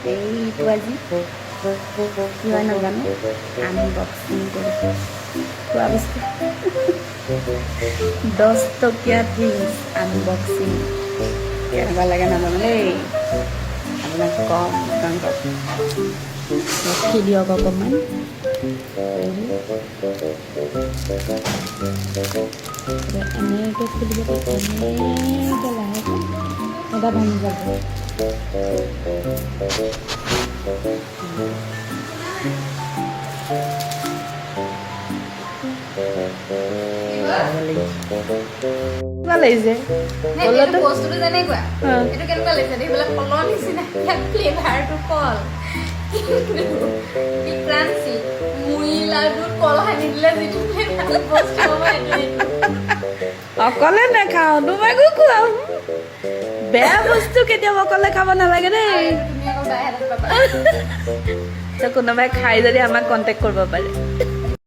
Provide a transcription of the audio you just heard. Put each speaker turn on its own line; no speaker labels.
এইটো আজি কি হয় নাজানো আনবক্সিং কৰিছোঁ খোৱা বস্তু 10 টকীয়া থিংছ আনবক্সিং কেনেকুৱা লাগে নাজানো দেই আপোনাক কম আপোনালোকক ৰখি দিয়ক অকণমান এনেকৈ খুলিব এনেকৈ লাহেকৈ এটা ভাঙি যাব ভাল লাগিছে
বস্তুটো যেনেকুৱা এইটো কেনেকুৱা লাগিছে এইবিলাক কলৰ নিচিনা ফ্লেভাৰটো কল ক্ৰাঞ্চি মুড়ি লাডুত কল সানি দিলে যিটো ফ্লেভাৰ বস্তু হ'ব
অকলে নাখাওঁ তোমাকো খুৱাম বেয়া বস্তু কেতিয়াও অকলে খাব নালাগে দেই
তুমি আকৌ বেয়া হাতত পাবা
কোনোবাই খাই যদি আমাক কণ্টেক্ট কৰিব পাৰে